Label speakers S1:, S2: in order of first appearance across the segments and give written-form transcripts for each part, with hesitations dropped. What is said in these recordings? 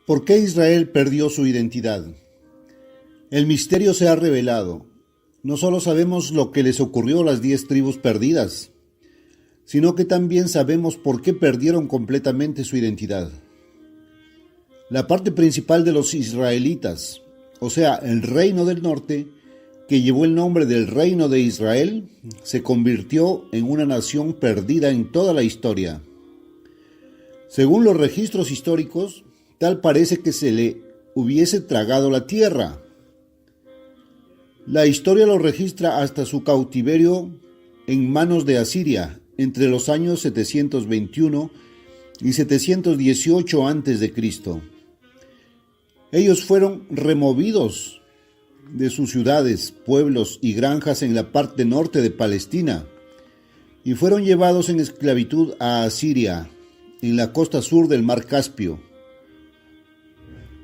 S1: ¿Por qué Israel perdió su identidad? El misterio se ha revelado. No solo sabemos lo que les ocurrió a las 10 tribus perdidas, sino que también sabemos por qué perdieron completamente su identidad. La parte principal de los israelitas, o sea, el reino del norte, que llevó el nombre del reino de Israel, se convirtió en una nación perdida en toda la historia. Según los registros históricos, tal parece que se le hubiese tragado la tierra. La historia lo registra hasta su cautiverio en manos de Asiria, entre los años 721 y 718 a.C. Ellos fueron removidos de sus ciudades, pueblos y granjas en la parte norte de Palestina y fueron llevados en esclavitud a Asiria, en la costa sur del Mar Caspio.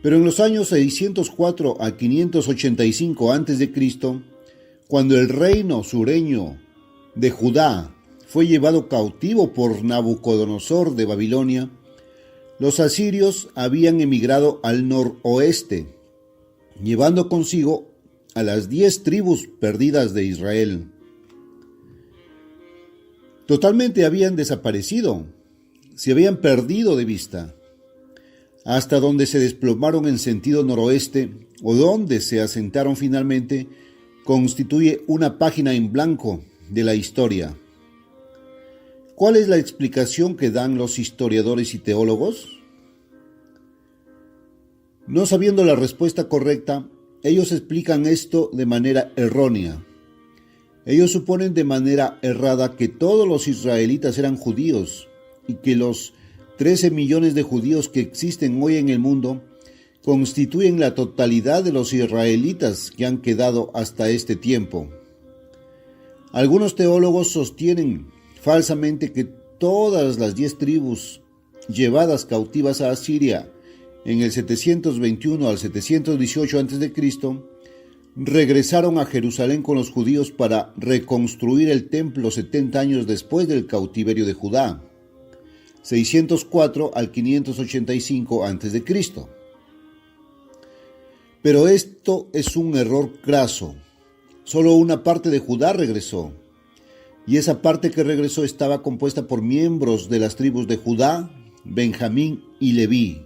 S1: Pero en los años 604 a 585 a.C., cuando el reino sureño de Judá fue llevado cautivo por Nabucodonosor de Babilonia, los asirios habían emigrado al noroeste, llevando consigo a las 10 tribus perdidas de Israel. Totalmente habían desaparecido, se habían perdido de vista, hasta donde se desplomaron en sentido noroeste o donde se asentaron finalmente, constituye una página en blanco de la historia. ¿Cuál es la explicación que dan los historiadores y teólogos? No sabiendo la respuesta correcta, ellos explican esto de manera errónea. Ellos suponen de manera errada que todos los israelitas eran judíos y que los 13 millones de judíos que existen hoy en el mundo constituyen la totalidad de los israelitas que han quedado hasta este tiempo. Algunos teólogos sostienen falsamente que todas las 10 tribus llevadas cautivas a Asiria en el 721 al 718 a.C., regresaron a Jerusalén con los judíos para reconstruir el templo 70 años después del cautiverio de Judá, 604 al 585 a.C. Pero esto es un error craso. Solo una parte de Judá regresó, y esa parte que regresó estaba compuesta por miembros de las tribus de Judá, Benjamín y Leví.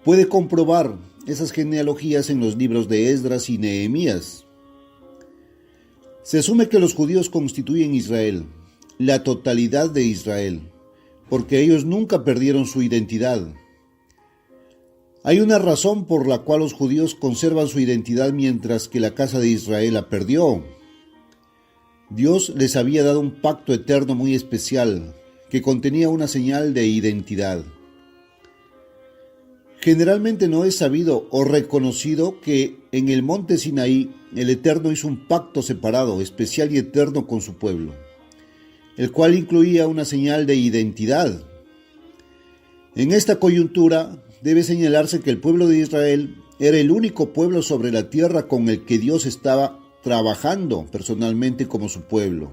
S1: Puede comprobar esas genealogías en los libros de Esdras y Nehemías. Se asume que los judíos constituyen Israel, la totalidad de Israel, porque ellos nunca perdieron su identidad. Hay una razón por la cual los judíos conservan su identidad mientras que la casa de Israel la perdió. Dios les había dado un pacto eterno muy especial que contenía una señal de identidad. Generalmente no es sabido o reconocido que en el monte Sinaí el Eterno hizo un pacto separado, especial y eterno con su pueblo, el cual incluía una señal de identidad. En esta coyuntura debe señalarse que el pueblo de Israel era el único pueblo sobre la tierra con el que Dios estaba trabajando personalmente como su pueblo.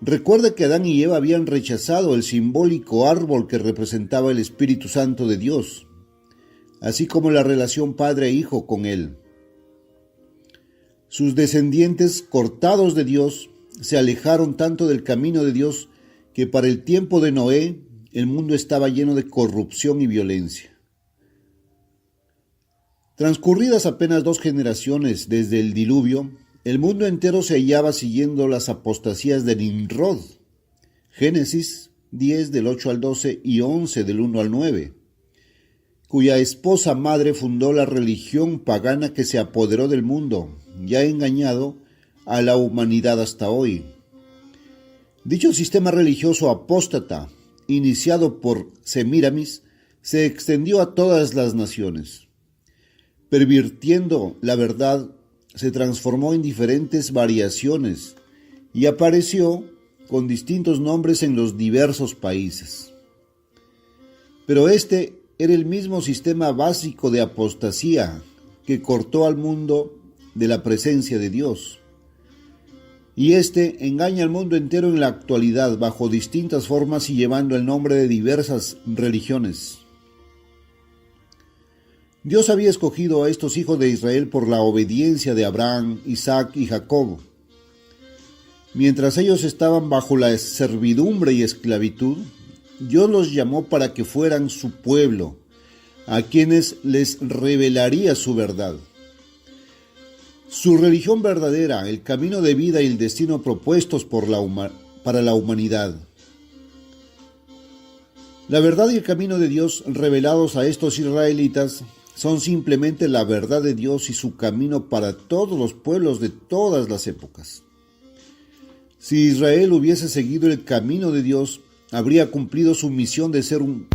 S1: Recuerda que Adán y Eva habían rechazado el simbólico árbol que representaba el Espíritu Santo de Dios, así como la relación padre-hijo con él. Sus descendientes, cortados de Dios, se alejaron tanto del camino de Dios que para el tiempo de Noé el mundo estaba lleno de corrupción y violencia. Transcurridas apenas 2 generaciones desde el diluvio, el mundo entero se hallaba siguiendo las apostasías de Nimrod. Génesis 10 del 8 al 12 y 11 del 1 al 9, cuya esposa madre fundó la religión pagana que se apoderó del mundo y ha engañado a la humanidad hasta hoy. Dicho sistema religioso apóstata, iniciado por Semíramis, se extendió a todas las naciones. Pervirtiendo la verdad, se transformó en diferentes variaciones y apareció con distintos nombres en los diversos países. Pero este era el mismo sistema básico de apostasía que cortó al mundo de la presencia de Dios. Y este engaña al mundo entero en la actualidad bajo distintas formas y llevando el nombre de diversas religiones. Dios había escogido a estos hijos de Israel por la obediencia de Abraham, Isaac y Jacob. Mientras ellos estaban bajo la servidumbre y esclavitud, Dios los llamó para que fueran su pueblo, a quienes les revelaría su verdad. Su religión verdadera, el camino de vida y el destino propuestos para la humanidad. La verdad y el camino de Dios revelados a estos israelitas son simplemente la verdad de Dios y su camino para todos los pueblos de todas las épocas. Si Israel hubiese seguido el camino de Dios, habría cumplido su misión de ser un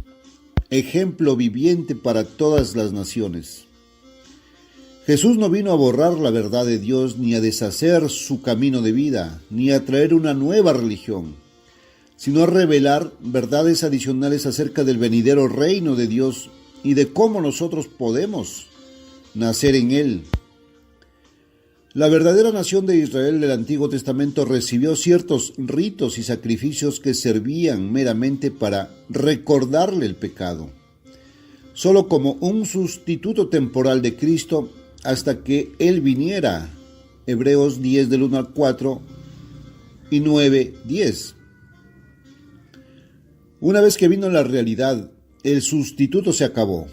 S1: ejemplo viviente para todas las naciones. Jesús no vino a borrar la verdad de Dios, ni a deshacer su camino de vida, ni a traer una nueva religión, sino a revelar verdades adicionales acerca del venidero reino de Dios y de cómo nosotros podemos nacer en él. La verdadera nación de Israel del Antiguo Testamento recibió ciertos ritos y sacrificios que servían meramente para recordarle el pecado, solo como un sustituto temporal de Cristo hasta que Él viniera. Hebreos 10 del 1 al 4 y 9, 10. Una vez que vino la realidad, el sustituto se acabó,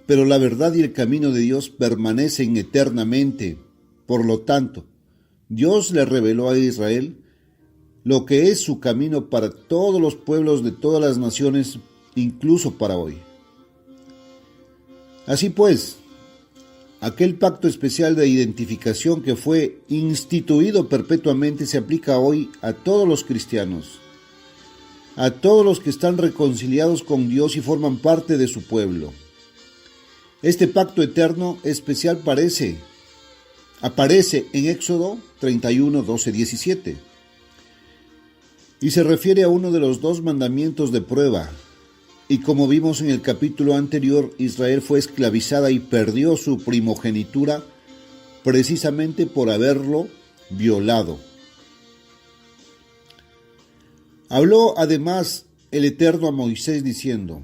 S1: pero la verdad y el camino de Dios permanecen eternamente. Por lo tanto, Dios le reveló a Israel lo que es su camino para todos los pueblos de todas las naciones, incluso para hoy. Así pues, aquel pacto especial de identificación que fue instituido perpetuamente se aplica hoy a todos los cristianos, a todos los que están reconciliados con Dios y forman parte de su pueblo. Este pacto eterno especial aparece en Éxodo 31, 12, 17 y se refiere a uno de los dos mandamientos de prueba. Y como vimos en el capítulo anterior, Israel fue esclavizada y perdió su primogenitura precisamente por haberlo violado. Habló además el Eterno a Moisés diciendo: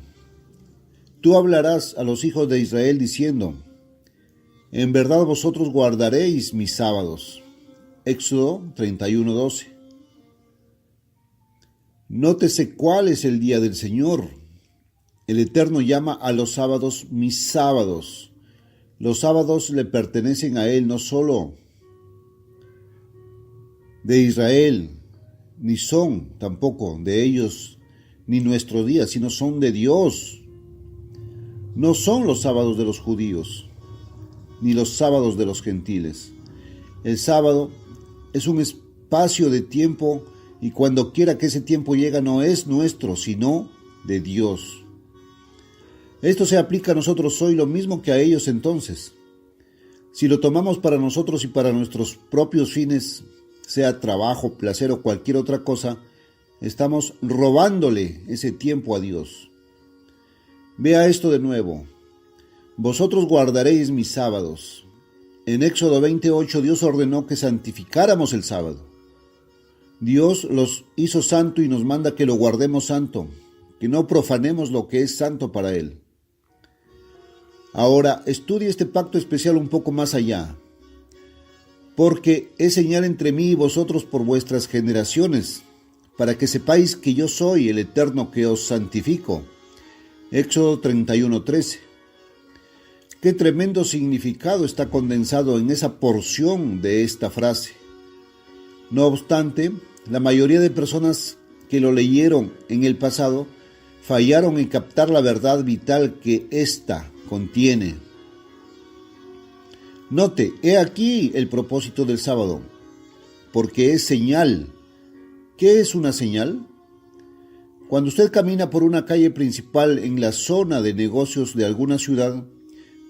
S1: Tú hablarás a los hijos de Israel diciendo: En verdad vosotros guardaréis mis sábados. Éxodo 31, 12. Nótese cuál es el día del Señor. El Eterno llama a los sábados mis sábados. Los sábados le pertenecen a Él, no solo de Israel, ni son tampoco de ellos, ni nuestro día, sino son de Dios. No son los sábados de los judíos, ni los sábados de los gentiles. El sábado es un espacio de tiempo y cuando quiera que ese tiempo llega no es nuestro, sino de Dios. Esto se aplica a nosotros hoy lo mismo que a ellos entonces. Si lo tomamos para nosotros y para nuestros propios fines, sea trabajo, placer o cualquier otra cosa, estamos robándole ese tiempo a Dios. Vea esto de nuevo. Vosotros guardaréis mis sábados. En Éxodo 28 Dios ordenó que santificáramos el sábado. Dios los hizo santo y nos manda que lo guardemos santo, que no profanemos lo que es santo para Él. Ahora, estudie este pacto especial un poco más allá, porque es señal entre mí y vosotros por vuestras generaciones, para que sepáis que yo soy el Eterno que os santifico. Éxodo 31, 13. Qué tremendo significado está condensado en esa porción de esta frase. No obstante, la mayoría de personas que lo leyeron en el pasado fallaron en captar la verdad vital que ésta contiene. Note, he aquí el propósito del sábado, porque es señal. ¿Qué es una señal? Cuando usted camina por una calle principal en la zona de negocios de alguna ciudad,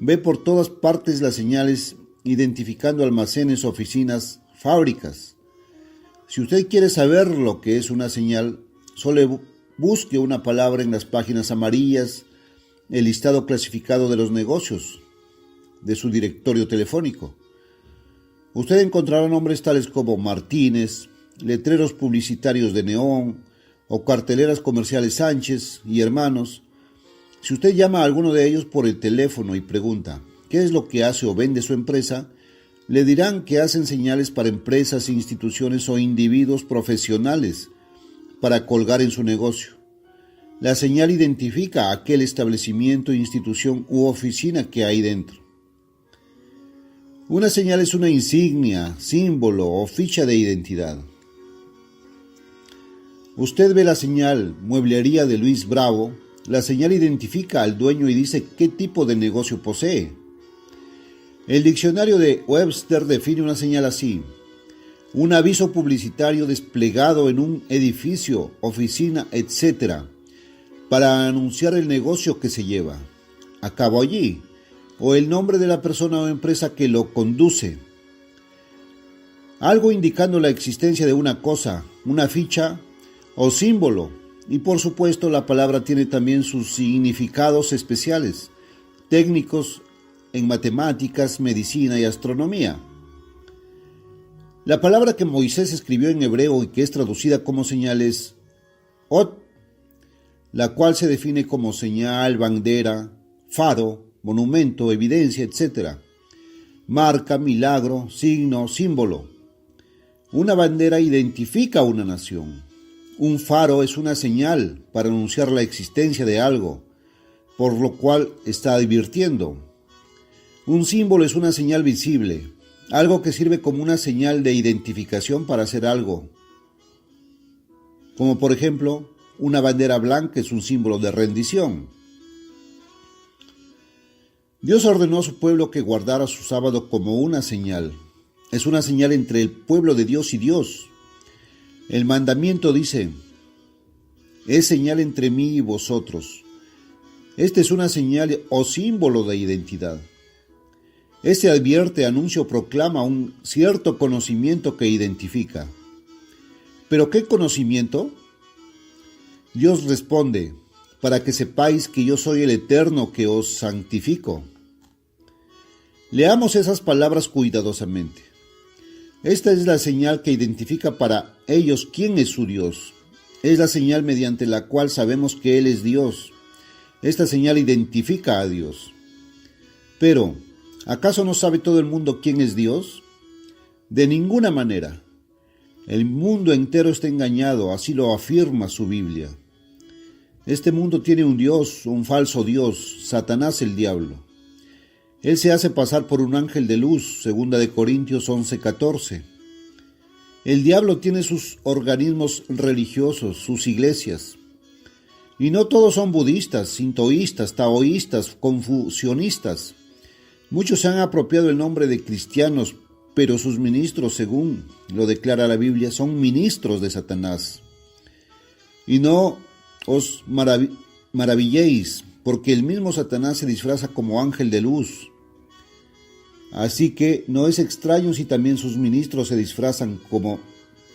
S1: ve por todas partes las señales identificando almacenes, oficinas, fábricas. Si usted quiere saber lo que es una señal, solo busque una palabra en las páginas amarillas, el listado clasificado de los negocios, de su directorio telefónico. Usted encontrará nombres tales como Martínez, letreros publicitarios de neón o carteleras comerciales Sánchez y Hermanos, Si usted llama a alguno de ellos por el teléfono y pregunta qué es lo que hace o vende su empresa, le dirán que hacen señales para empresas, instituciones o individuos profesionales para colgar en su negocio. La señal identifica aquel establecimiento, institución u oficina que hay dentro. Una señal es una insignia, símbolo o ficha de identidad. Usted ve la señal Mueblería de Luis Bravo. La señal identifica al dueño y dice qué tipo de negocio posee. El diccionario de Webster define una señal así: un aviso publicitario desplegado en un edificio, oficina, etc., para anunciar el negocio que se lleva a cabo allí, o el nombre de la persona o empresa que lo conduce. Algo indicando la existencia de una cosa, una ficha o símbolo. Y por supuesto la palabra tiene también sus significados especiales, técnicos en matemáticas, medicina y astronomía. La palabra que Moisés escribió en hebreo y que es traducida como señal es Ot, la cual se define como señal, bandera, faro, monumento, evidencia, etc. Marca, milagro, signo, símbolo. Una bandera identifica a una nación. Un faro es una señal para anunciar la existencia de algo, por lo cual está advirtiendo. Un símbolo es una señal visible, algo que sirve como una señal de identificación para hacer algo. Como por ejemplo, una bandera blanca es un símbolo de rendición. Dios ordenó a su pueblo que guardara su sábado como una señal. Es una señal entre el pueblo de Dios y Dios. El mandamiento dice: es señal entre mí y vosotros. Esta es una señal o símbolo de identidad. Este advierte, anuncia o proclama un cierto conocimiento que identifica. ¿Pero qué conocimiento? Dios responde: para que sepáis que yo soy el Eterno que os santifico. Leamos esas palabras cuidadosamente. Esta es la señal que identifica para ellos quién es su Dios. Es la señal mediante la cual sabemos que Él es Dios. Esta señal identifica a Dios. Pero, ¿acaso no sabe todo el mundo quién es Dios? De ninguna manera. El mundo entero está engañado, así lo afirma su Biblia. Este mundo tiene un Dios, un falso Dios, Satanás el diablo. Él se hace pasar por un ángel de luz, 2 Corintios 11:14. El diablo tiene sus organismos religiosos, sus iglesias. Y no todos son budistas, sintoístas, taoístas, confucionistas. Muchos se han apropiado el nombre de cristianos, pero sus ministros, según lo declara la Biblia, son ministros de Satanás. Y no os maravilléis, porque el mismo Satanás se disfraza como ángel de luz. Así que no es extraño si también sus ministros se disfrazan como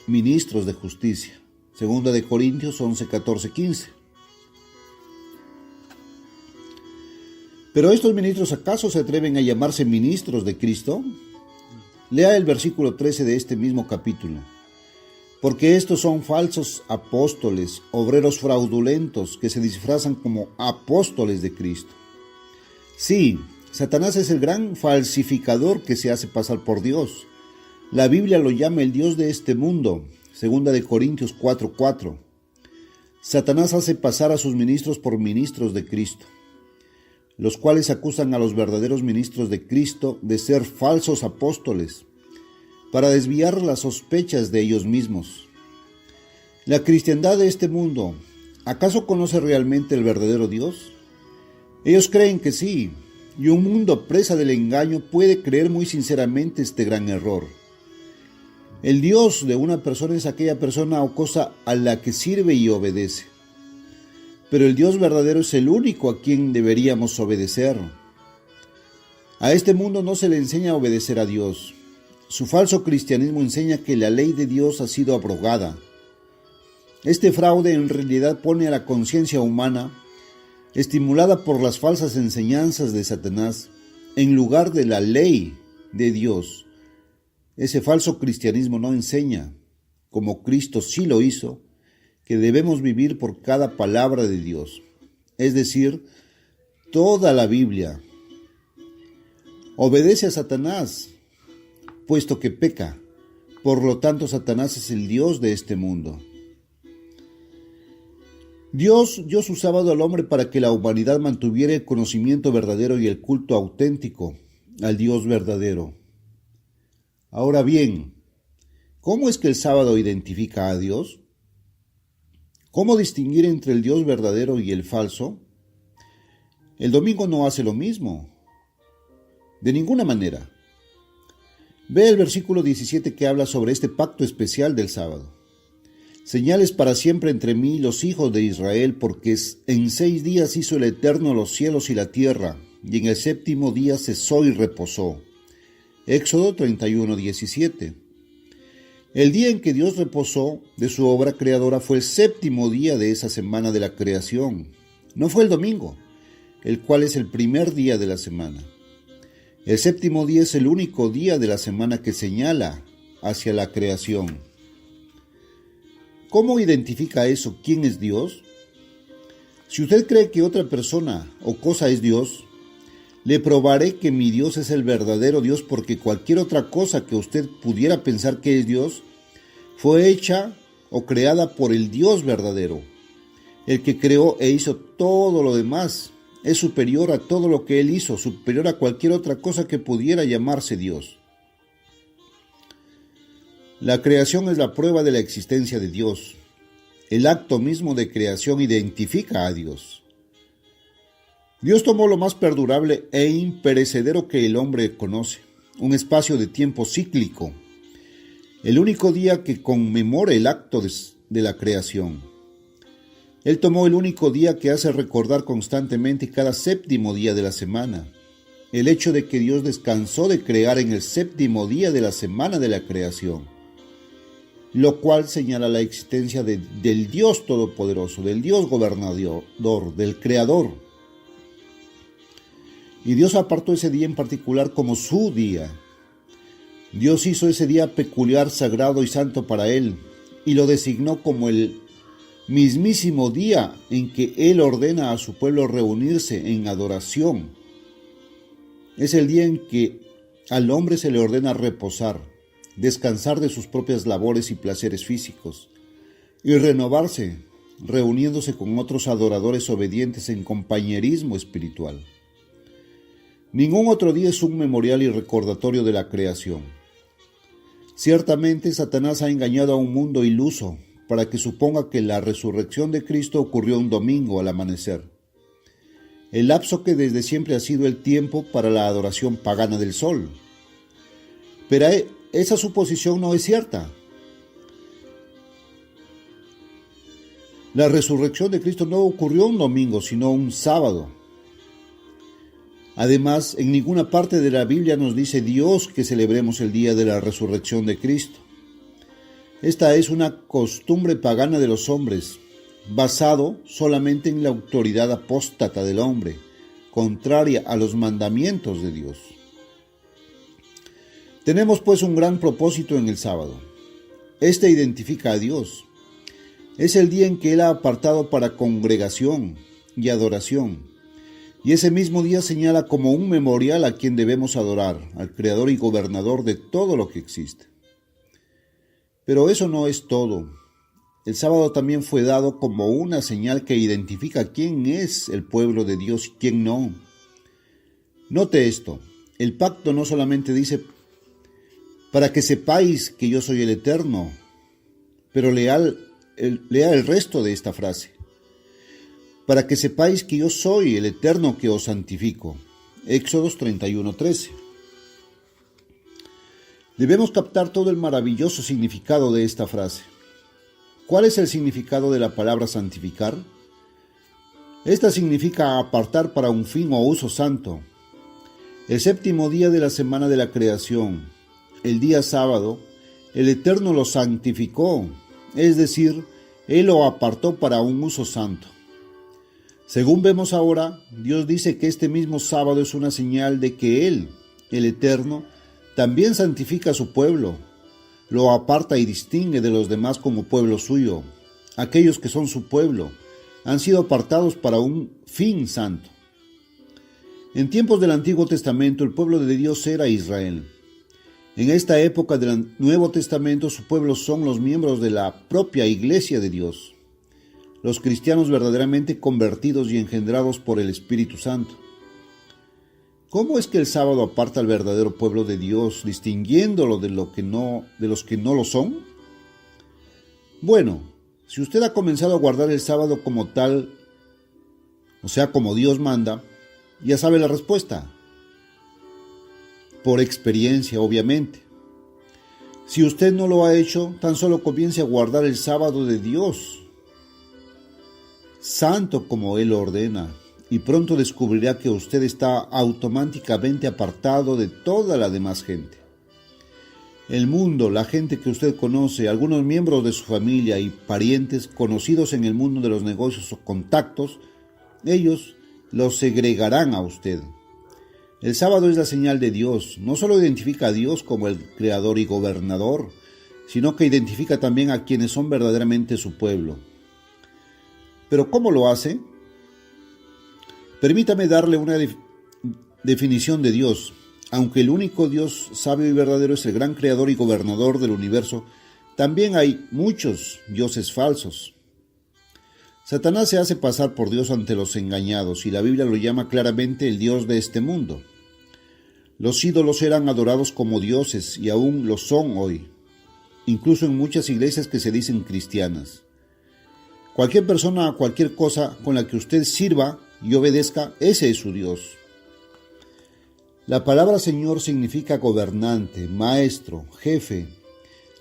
S1: ministros de justicia. 2 Corintios 11, 14, 15. ¿Pero estos ministros acaso se atreven a llamarse ministros de Cristo? Lea el versículo 13 de este mismo capítulo. Porque estos son falsos apóstoles, obreros fraudulentos, que se disfrazan como apóstoles de Cristo. Sí, Satanás es el gran falsificador que se hace pasar por Dios. La Biblia lo llama el Dios de este mundo, 2 Corintios 4:4. Satanás hace pasar a sus ministros por ministros de Cristo, los cuales acusan a los verdaderos ministros de Cristo de ser falsos apóstoles, para desviar las sospechas de ellos mismos. La cristiandad de este mundo, ¿acaso conoce realmente el verdadero Dios? Ellos creen que sí, y un mundo presa del engaño puede creer muy sinceramente este gran error. El Dios de una persona es aquella persona o cosa a la que sirve y obedece. Pero el Dios verdadero es el único a quien deberíamos obedecer. A este mundo no se le enseña a obedecer a Dios. Su falso cristianismo enseña que la ley de Dios ha sido abrogada. Este fraude en realidad pone a la conciencia humana, estimulada por las falsas enseñanzas de Satanás, en lugar de la ley de Dios. Ese falso cristianismo no enseña, como Cristo sí lo hizo, que debemos vivir por cada palabra de Dios. Es decir, toda la Biblia. Obedece a Satanás, puesto que peca. Por lo tanto, Satanás es el Dios de este mundo. Dios dio su sábado al hombre para que la humanidad mantuviera el conocimiento verdadero y el culto auténtico al Dios verdadero. Ahora bien, ¿cómo es que el sábado identifica a Dios? ¿Cómo distinguir entre el Dios verdadero y el falso? El domingo no hace lo mismo. De ninguna manera. Ve el versículo 17 que habla sobre este pacto especial del sábado. Señales para siempre entre mí y los hijos de Israel, porque en 6 días hizo el Eterno los cielos y la tierra, y en el 7º día cesó y reposó. Éxodo 31:17. El día en que Dios reposó de su obra creadora fue el 7º día de esa semana de la creación. No fue el domingo, el cual es el primer día de la semana. El 7º día es el único día de la semana que señala hacia la creación. ¿Cómo identifica eso? ¿Quién es Dios? Si usted cree que otra persona o cosa es Dios, le probaré que mi Dios es el verdadero Dios, porque cualquier otra cosa que usted pudiera pensar que es Dios, fue hecha o creada por el Dios verdadero. El que creó e hizo todo lo demás es superior a todo lo que Él hizo, superior a cualquier otra cosa que pudiera llamarse Dios. La creación es la prueba de la existencia de Dios. El acto mismo de creación identifica a Dios. Dios tomó lo más perdurable e imperecedero que el hombre conoce, un espacio de tiempo cíclico, el único día que conmemora el acto de la creación. Él tomó el único día que hace recordar constantemente cada 7º día de la semana, el hecho de que Dios descansó de crear en el 7º día de la semana de la creación, lo cual señala la existencia del Dios Todopoderoso, del Dios Gobernador, del Creador. Y Dios apartó ese día en particular como su día. Dios hizo ese día peculiar, sagrado y santo para Él, y lo designó como el mismísimo día en que Él ordena a su pueblo reunirse en adoración. Es el día en que al hombre se le ordena reposar, descansar de sus propias labores y placeres físicos, y renovarse, reuniéndose con otros adoradores obedientes en compañerismo espiritual. Ningún otro día es un memorial y recordatorio de la creación. Ciertamente, Satanás ha engañado a un mundo iluso para que suponga que la resurrección de Cristo ocurrió un domingo al amanecer, el lapso que desde siempre ha sido el tiempo para la adoración pagana del sol. Pero esa suposición no es cierta. La resurrección de Cristo no ocurrió un domingo, sino un sábado. Además, en ninguna parte de la Biblia nos dice Dios que celebremos el día de la resurrección de Cristo. Esta es una costumbre pagana de los hombres, basado solamente en la autoridad apóstata del hombre, contraria a los mandamientos de Dios. Tenemos pues un gran propósito en el sábado. Este identifica a Dios. Es el día en que Él ha apartado para congregación y adoración. Y ese mismo día señala como un memorial a quien debemos adorar, al Creador y Gobernador de todo lo que existe. Pero eso no es todo. El sábado también fue dado como una señal que identifica quién es el pueblo de Dios y quién no. Note esto, el pacto no solamente dice, para que sepáis que yo soy el Eterno, pero lea el resto de esta frase. Para que sepáis que yo soy el Eterno que os santifico. Éxodos 31:13. Debemos captar todo el maravilloso significado de esta frase. ¿Cuál es el significado de la palabra santificar? Esta significa apartar para un fin o uso santo. El 7º día de la semana de la creación, el día sábado, el Eterno lo santificó, es decir, Él lo apartó para un uso santo. Según vemos ahora, Dios dice que este mismo sábado es una señal de que Él, el Eterno, también santifica a su pueblo, lo aparta y distingue de los demás como pueblo suyo. Aquellos que son su pueblo han sido apartados para un fin santo. En tiempos del Antiguo Testamento, el pueblo de Dios era Israel. En esta época del Nuevo Testamento, su pueblo son los miembros de la propia Iglesia de Dios, los cristianos verdaderamente convertidos y engendrados por el Espíritu Santo. ¿Cómo es que el sábado aparta al verdadero pueblo de Dios, distinguiéndolo de los que no lo son? Bueno, si usted ha comenzado a guardar el sábado como tal, o sea, como Dios manda, ya sabe la respuesta. Por experiencia, obviamente. Si usted no lo ha hecho, tan solo comience a guardar el sábado de Dios, santo como Él ordena, y pronto descubrirá que usted está automáticamente apartado de toda la demás gente. El mundo, la gente que usted conoce, algunos miembros de su familia y parientes conocidos en el mundo de los negocios o contactos, ellos los segregarán a usted. El sábado es la señal de Dios. No solo identifica a Dios como el creador y gobernador, sino que identifica también a quienes son verdaderamente su pueblo. ¿Pero cómo lo hace? Permítame darle una definición de Dios. Aunque el único Dios sabio y verdadero es el gran creador y gobernador del universo, también hay muchos dioses falsos. Satanás se hace pasar por Dios ante los engañados y la Biblia lo llama claramente el Dios de este mundo. Los ídolos eran adorados como dioses y aún lo son hoy, incluso en muchas iglesias que se dicen cristianas. Cualquier persona o cualquier cosa con la que usted sirva y obedezca, ese es su Dios. La palabra Señor significa gobernante, maestro, jefe,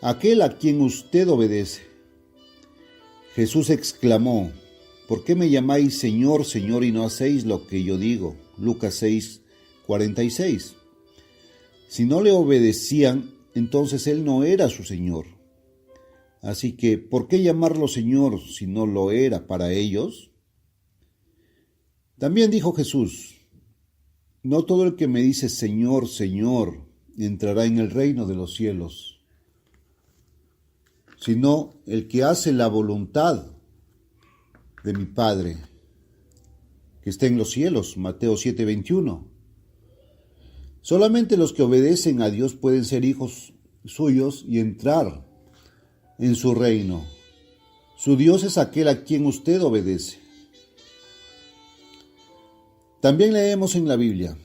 S1: aquel a quien usted obedece. Jesús exclamó: ¿por qué me llamáis Señor, Señor, y no hacéis lo que yo digo? Lucas 6:46. Si no le obedecían, entonces Él no era su Señor. Así que, ¿por qué llamarlo Señor si no lo era para ellos? También dijo Jesús: no todo el que me dice Señor, Señor, entrará en el reino de los cielos, sino el que hace la voluntad de mi Padre, que está en los cielos. Mateo 7:21. Solamente los que obedecen a Dios pueden ser hijos suyos y entrar en su reino. Su Dios es aquel a quien usted obedece. También leemos en la Biblia: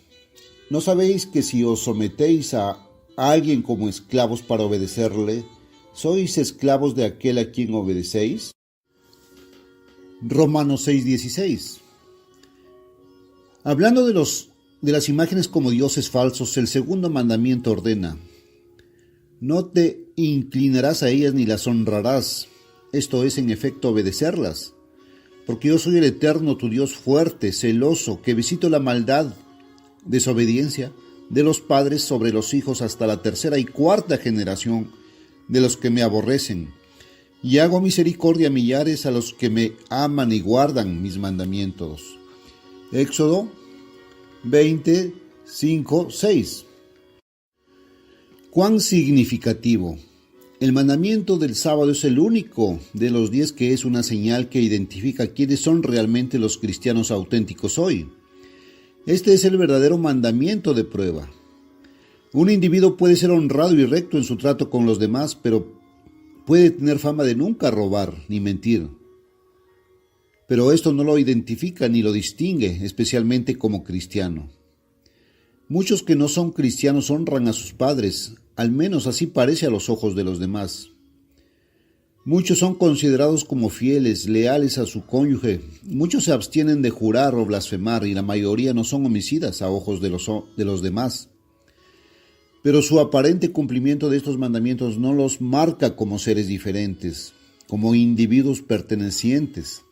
S1: ¿no sabéis que si os sometéis a alguien como esclavos para obedecerle, sois esclavos de aquel a quien obedecéis? Romanos 6:16. Hablando de las imágenes como dioses falsos, el segundo mandamiento ordena: no te inclinarás a ellas ni las honrarás. Esto es, en efecto, obedecerlas. Porque yo soy el Eterno, tu Dios fuerte, celoso, que visito la maldad, desobediencia de los padres sobre los hijos hasta la tercera y cuarta generación de los que me aborrecen, y hago misericordia a millares a los que me aman y guardan mis mandamientos. Éxodo 20:5-6. ¿Cuán significativo? El mandamiento del sábado es el único de los 10 que es una señal que identifica quiénes son realmente los cristianos auténticos hoy. Este es el verdadero mandamiento de prueba. Un individuo puede ser honrado y recto en su trato con los demás, pero puede tener fama de nunca robar ni mentir. Pero esto no lo identifica ni lo distingue, especialmente como cristiano. Muchos que no son cristianos honran a sus padres, al menos así parece a los ojos de los demás. Muchos son considerados como fieles, leales a su cónyuge. Muchos se abstienen de jurar o blasfemar y la mayoría no son homicidas a ojos de los demás. Pero su aparente cumplimiento de estos mandamientos no los marca como seres diferentes, como individuos pertenecientes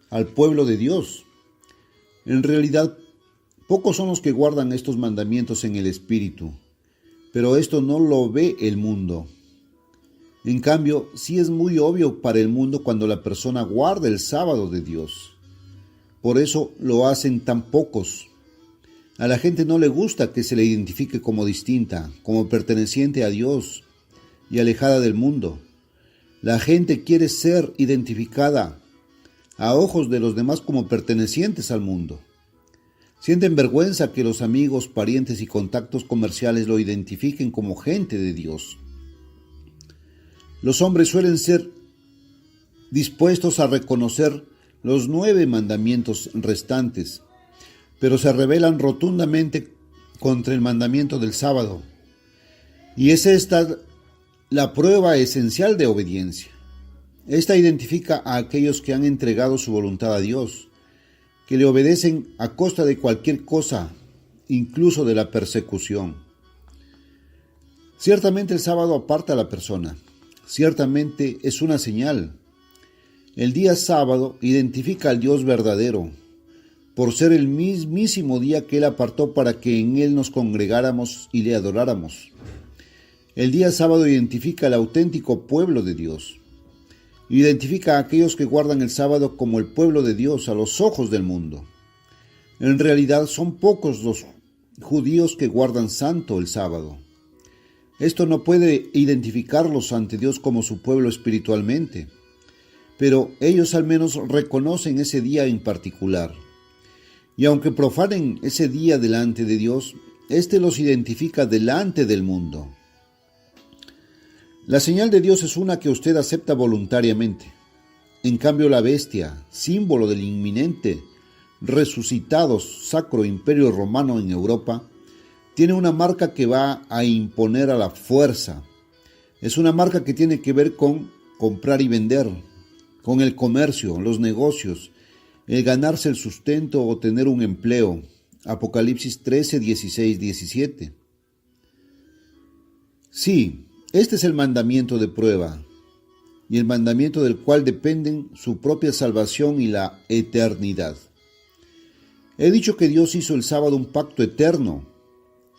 S1: al pueblo de Dios. En realidad, pocos son los que guardan estos mandamientos en el espíritu, pero esto no lo ve el mundo. En cambio, sí es muy obvio para el mundo cuando la persona guarda el sábado de Dios. Por eso lo hacen tan pocos. A la gente no le gusta que se le identifique como distinta, como perteneciente a Dios y alejada del mundo. La gente quiere ser identificada a ojos de los demás como pertenecientes al mundo. Sienten vergüenza que los amigos, parientes y contactos comerciales lo identifiquen como gente de Dios. Los hombres suelen ser dispuestos a reconocer los 9 mandamientos restantes, pero se rebelan rotundamente contra el mandamiento del sábado. Y es esta la prueba esencial de obediencia. Esta identifica a aquellos que han entregado su voluntad a Dios, que le obedecen a costa de cualquier cosa, incluso de la persecución. Ciertamente el sábado aparta a la persona. Ciertamente es una señal. El día sábado identifica al Dios verdadero, por ser el mismísimo día que Él apartó para que en Él nos congregáramos y le adoráramos. El día sábado identifica al auténtico pueblo de Dios. Identifica a aquellos que guardan el sábado como el pueblo de Dios a los ojos del mundo. En realidad son pocos los judíos que guardan santo el sábado. Esto no puede identificarlos ante Dios como su pueblo espiritualmente, pero ellos al menos reconocen ese día en particular. Y aunque profanen ese día delante de Dios, éste los identifica delante del mundo. La señal de Dios es una que usted acepta voluntariamente. En cambio, la bestia, símbolo del inminente, resucitado Sacro Imperio Romano en Europa, tiene una marca que va a imponer a la fuerza. Es una marca que tiene que ver con comprar y vender, con el comercio, los negocios, el ganarse el sustento o tener un empleo. Apocalipsis 13, 16, 17. Sí, este es el mandamiento de prueba, y el mandamiento del cual dependen su propia salvación y la eternidad. He dicho que Dios hizo el sábado un pacto eterno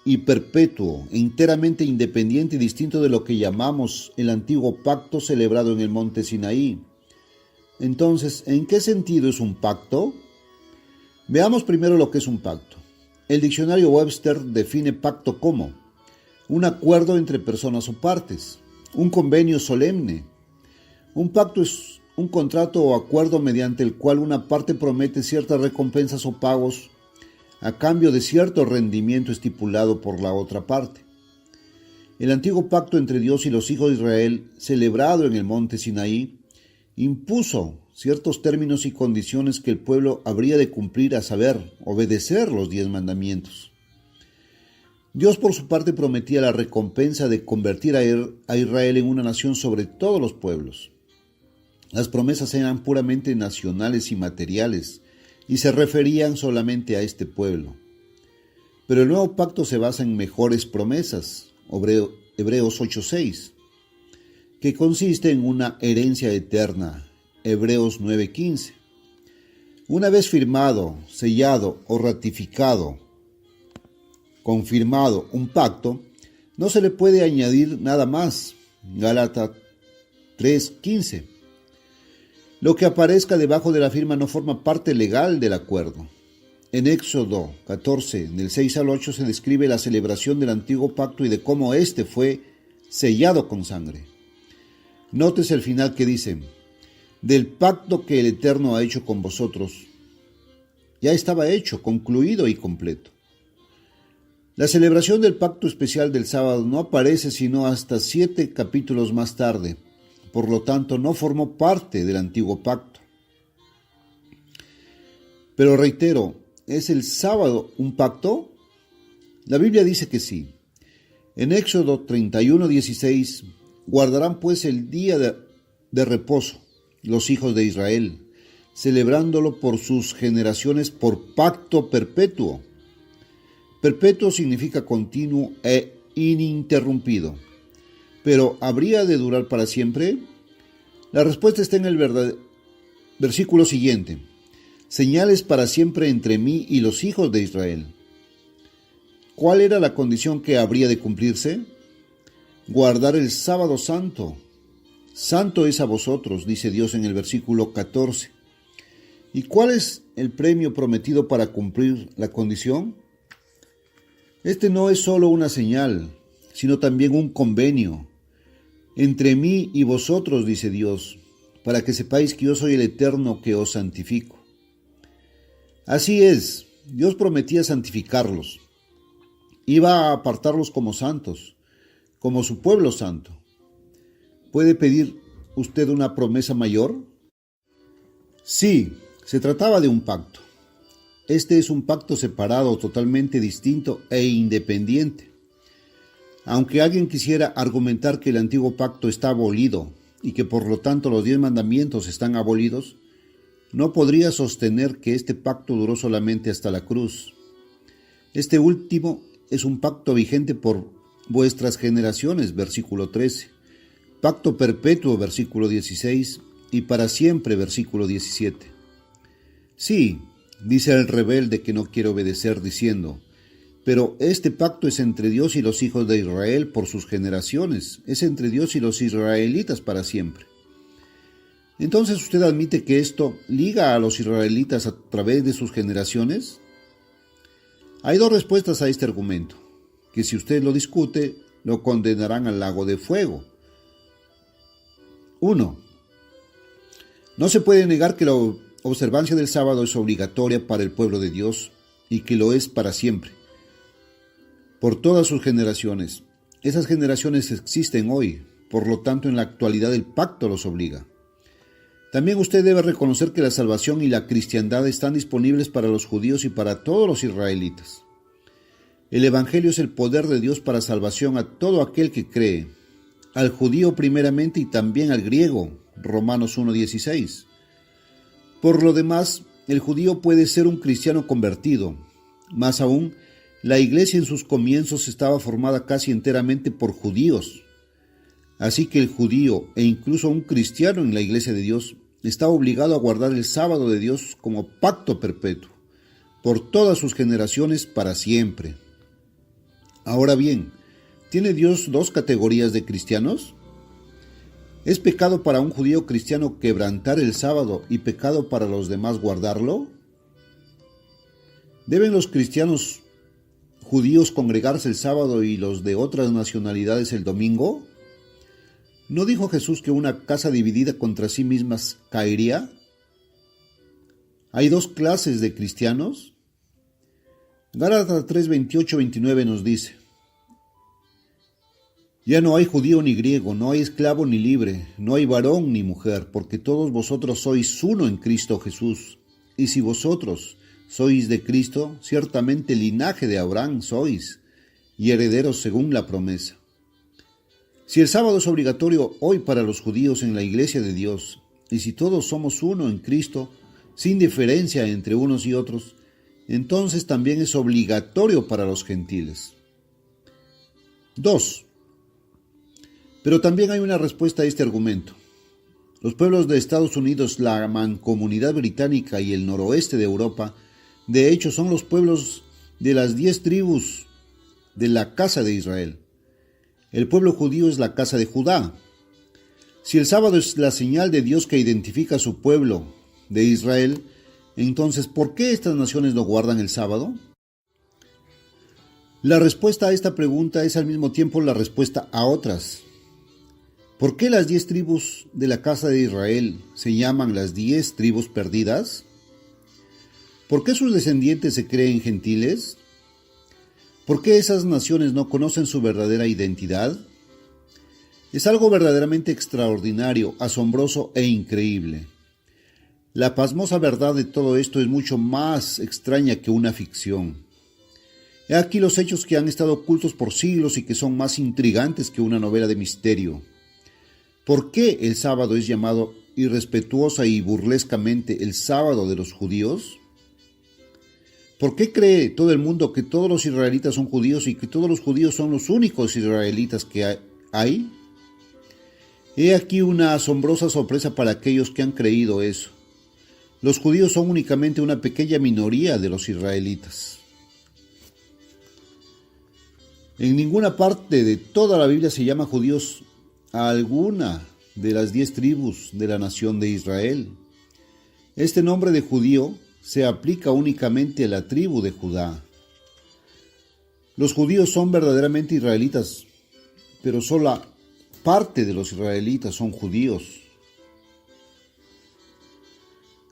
S1: y perpetuo, enteramente independiente y distinto de lo que llamamos el antiguo pacto celebrado en el monte Sinaí. Entonces, ¿en qué sentido es un pacto? Veamos primero lo que es un pacto. El diccionario Webster define pacto como un acuerdo entre personas o partes, un convenio solemne. Un pacto es un contrato o acuerdo mediante el cual una parte promete ciertas recompensas o pagos a cambio de cierto rendimiento estipulado por la otra parte. El antiguo pacto entre Dios y los hijos de Israel, celebrado en el monte Sinaí, impuso ciertos términos y condiciones que el pueblo habría de cumplir, a saber, obedecer los 10 mandamientos. Dios por su parte prometía la recompensa de convertir a Israel en una nación sobre todos los pueblos. Las promesas eran puramente nacionales y materiales y se referían solamente a este pueblo. Pero el nuevo pacto se basa en mejores promesas, Hebreos 8:6, que consiste en una herencia eterna, Hebreos 9:15. Una vez firmado, sellado o ratificado, confirmado un pacto, no se le puede añadir nada más, Gálatas 3:15. Lo que aparezca debajo de la firma no forma parte legal del acuerdo. En Éxodo 14, del 6 al 8, se describe la celebración del antiguo pacto y de cómo éste fue sellado con sangre. Nótese el final que dice: del pacto que el Eterno ha hecho con vosotros. Ya estaba hecho, concluido y completo. La celebración del pacto especial del sábado no aparece sino hasta 7 capítulos más tarde, por lo tanto no formó parte del antiguo pacto. Pero reitero, ¿es el sábado un pacto? La Biblia dice que sí. En Éxodo 31:16, guardarán pues el día de reposo los hijos de Israel, celebrándolo por sus generaciones por pacto perpetuo. Perpetuo significa continuo e ininterrumpido. ¿Pero habría de durar para siempre? La respuesta está en el versículo siguiente. Señales para siempre entre mí y los hijos de Israel. ¿Cuál era la condición que habría de cumplirse? Guardar el sábado santo. Santo es a vosotros, dice Dios en el versículo 14. ¿Y cuál es el premio prometido para cumplir la condición? Este no es solo una señal, sino también un convenio. Entre mí y vosotros, dice Dios, para que sepáis que yo soy el Eterno que os santifico. Así es, Dios prometía santificarlos. Iba a apartarlos como santos, como su pueblo santo. ¿Puede pedir usted una promesa mayor? Sí, se trataba de un pacto. Este es un pacto separado, totalmente distinto e independiente. Aunque alguien quisiera argumentar que el antiguo pacto está abolido y que por lo tanto los 10 mandamientos están abolidos, no podría sostener que este pacto duró solamente hasta la cruz. Este último es un pacto vigente por vuestras generaciones, versículo 13, pacto perpetuo, versículo 16, y para siempre, versículo 17. Sí, dice el rebelde que no quiere obedecer, diciendo, pero este pacto es entre Dios y los hijos de Israel por sus generaciones, es entre Dios y los israelitas para siempre. Entonces, ¿usted admite que esto liga a los israelitas a través de sus generaciones? Hay dos respuestas a este argumento, que si usted lo discute, lo condenarán al lago de fuego. 1. No se puede negar que la observancia del sábado es obligatoria para el pueblo de Dios y que lo es para siempre, por todas sus generaciones. Esas generaciones existen hoy, por lo tanto en la actualidad el pacto los obliga. También usted debe reconocer que la salvación y la cristiandad están disponibles para los judíos y para todos los israelitas. El Evangelio es el poder de Dios para salvación a todo aquel que cree, al judío primeramente y también al griego, Romanos 1:16. Por lo demás, el judío puede ser un cristiano convertido. Más aún, la iglesia en sus comienzos estaba formada casi enteramente por judíos. Así que el judío e incluso un cristiano en la iglesia de Dios está obligado a guardar el sábado de Dios como pacto perpetuo, por todas sus generaciones para siempre. Ahora bien, ¿tiene Dios dos categorías de cristianos? ¿Es pecado para un judío cristiano quebrantar el sábado y pecado para los demás guardarlo? ¿Deben los cristianos judíos congregarse el sábado y los de otras nacionalidades el domingo? ¿No dijo Jesús que una casa dividida contra sí mismas caería? ¿Hay dos clases de cristianos? Gálatas 3:28-29 nos dice: ya no hay judío ni griego, no hay esclavo ni libre, no hay varón ni mujer, porque todos vosotros sois uno en Cristo Jesús. Y si vosotros sois de Cristo, ciertamente linaje de Abraham sois, y herederos según la promesa. Si el sábado es obligatorio hoy para los judíos en la iglesia de Dios, y si todos somos uno en Cristo, sin diferencia entre unos y otros, entonces también es obligatorio para los gentiles. 2. Pero también hay una respuesta a este argumento. Los pueblos de Estados Unidos, la Mancomunidad Británica y el noroeste de Europa, de hecho son los pueblos de las 10 tribus de la casa de Israel. El pueblo judío es la casa de Judá. Si el sábado es la señal de Dios que identifica a su pueblo de Israel, entonces ¿por qué estas naciones no guardan el sábado? La respuesta a esta pregunta es al mismo tiempo la respuesta a otras. ¿Por qué las 10 tribus de la casa de Israel se llaman las 10 tribus perdidas? ¿Por qué sus descendientes se creen gentiles? ¿Por qué esas naciones no conocen su verdadera identidad? Es algo verdaderamente extraordinario, asombroso e increíble. La pasmosa verdad de todo esto es mucho más extraña que una ficción. He aquí los hechos que han estado ocultos por siglos y que son más intrigantes que una novela de misterio. ¿Por qué el sábado es llamado irrespetuosa y burlescamente el sábado de los judíos? ¿Por qué cree todo el mundo que todos los israelitas son judíos y que todos los judíos son los únicos israelitas que hay? He aquí una asombrosa sorpresa para aquellos que han creído eso. Los judíos son únicamente una pequeña minoría de los israelitas. En ninguna parte de toda la Biblia se llama judíos a alguna de las 10 tribus de la nación de Israel. Este nombre de judío se aplica únicamente a la tribu de Judá. Los judíos son verdaderamente israelitas, pero solo parte de los israelitas son judíos.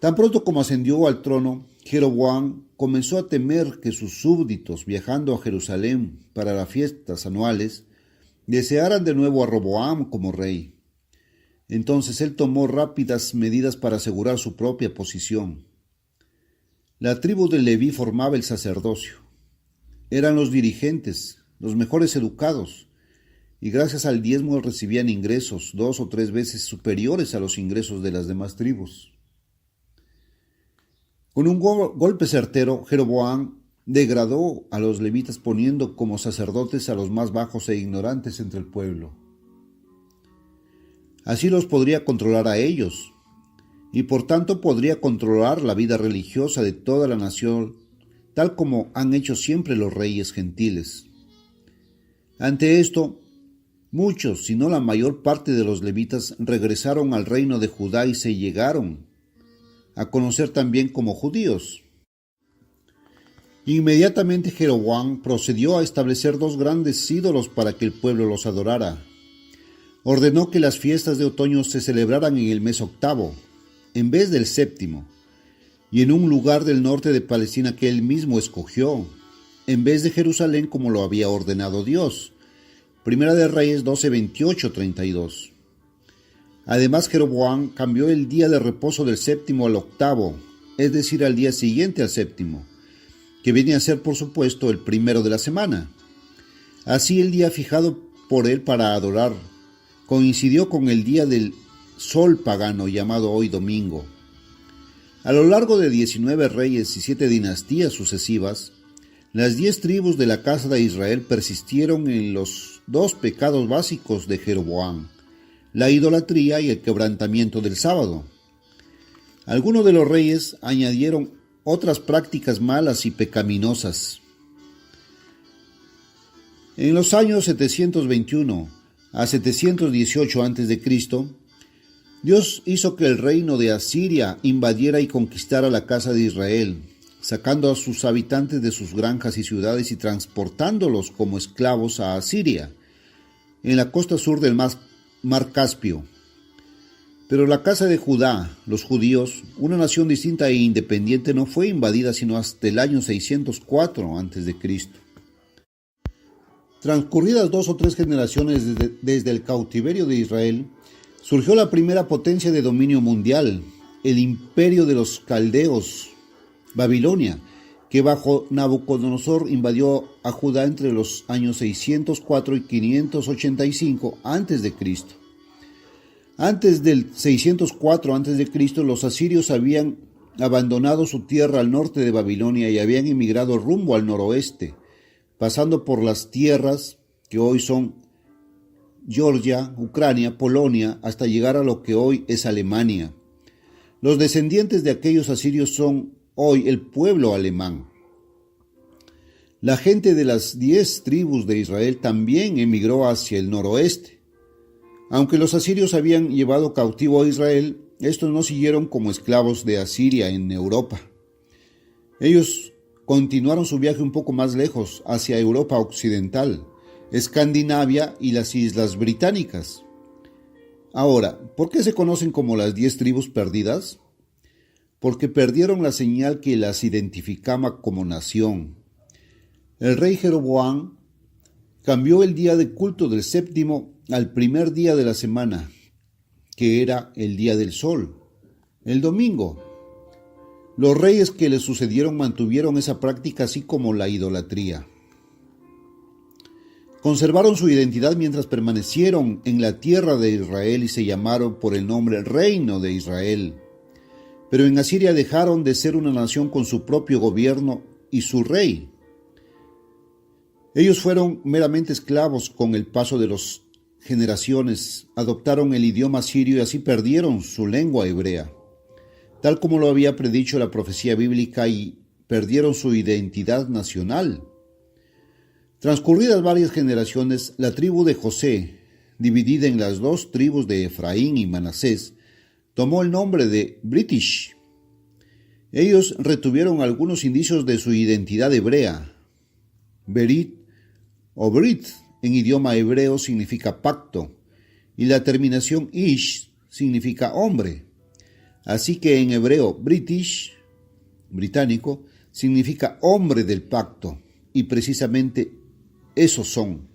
S1: Tan pronto como ascendió al trono, Jeroboam comenzó a temer que sus súbditos, viajando a Jerusalén para las fiestas anuales, desearan de nuevo a Roboam como rey. Entonces él tomó rápidas medidas para asegurar su propia posición. La tribu de Leví formaba el sacerdocio. Eran los dirigentes, los mejores educados, y gracias al diezmo recibían ingresos 2 o 3 veces superiores a los ingresos de las demás tribus. Con un golpe certero, Jeroboam degradó a los levitas poniendo como sacerdotes a los más bajos e ignorantes entre el pueblo. Así los podría controlar a ellos, y por tanto podría controlar la vida religiosa de toda la nación, tal como han hecho siempre los reyes gentiles. Ante esto, muchos, si no la mayor parte de los levitas, regresaron al reino de Judá y se llegaron a conocer también como judíos. Inmediatamente Jeroboam procedió a establecer 2 grandes ídolos para que el pueblo los adorara. Ordenó que las fiestas de otoño se celebraran en el mes 8, en vez del 7, y en un lugar del norte de Palestina que él mismo escogió, en vez de Jerusalén como lo había ordenado Dios. Primera de Reyes 12, 28, 32. Además, Jeroboam cambió el día de reposo del 7 al 8, es decir, al día siguiente al 7, que venía a ser, por supuesto, el primero de la semana. Así, el día fijado por él para adorar coincidió con el día del sol pagano llamado hoy domingo. A lo largo de 19 reyes y 7 dinastías sucesivas, las 10 tribus de la casa de Israel persistieron en los 2 pecados básicos de Jeroboam, la idolatría y el quebrantamiento del sábado. Algunos de los reyes añadieron otras prácticas malas y pecaminosas. En los años 721 a 718 a.C., Dios hizo que el reino de Asiria invadiera y conquistara la casa de Israel, sacando a sus habitantes de sus granjas y ciudades y transportándolos como esclavos a Asiria, en la costa sur del Mar Caspio. Pero la casa de Judá, los judíos, una nación distinta e independiente, no fue invadida sino hasta el año 604 a.C. Transcurridas 2 o 3 generaciones desde el cautiverio de Israel, surgió la primera potencia de dominio mundial, el imperio de los caldeos, Babilonia, que bajo Nabucodonosor invadió a Judá entre los años 604 y 585 a.C. Antes del 604 a.C., los asirios habían abandonado su tierra al norte de Babilonia y habían emigrado rumbo al noroeste, pasando por las tierras que hoy son Georgia, Ucrania, Polonia, hasta llegar a lo que hoy es Alemania. Los descendientes de aquellos asirios son hoy el pueblo alemán. La gente de las 10 tribus de Israel también emigró hacia el noroeste. Aunque los asirios habían llevado cautivo a Israel, estos no siguieron como esclavos de Asiria en Europa. Ellos continuaron su viaje un poco más lejos, hacia Europa occidental, Escandinavia y las Islas Británicas. Ahora, ¿por qué se conocen como las 10 tribus perdidas? Porque perdieron la señal que las identificaba como nación. El rey Jeroboam cambió el día de culto del 7 al primer día de la semana, que era el día del sol, el domingo. Los reyes que le sucedieron mantuvieron esa práctica así como la idolatría. Conservaron su identidad mientras permanecieron en la tierra de Israel y se llamaron por el nombre Reino de Israel. Pero en Asiria dejaron de ser una nación con su propio gobierno y su rey. Ellos fueron meramente esclavos con el paso de las generaciones, adoptaron el idioma asirio y así perdieron su lengua hebrea, tal como lo había predicho la profecía bíblica, y perdieron su identidad nacional. Transcurridas varias generaciones, la tribu de José, dividida en las 2 tribus de Efraín y Manasés, tomó el nombre de British. Ellos retuvieron algunos indicios de su identidad hebrea. Berit o Brit en idioma hebreo significa pacto, y la terminación ish significa hombre. Así que en hebreo British británico, significa hombre del pacto, y precisamente esos son.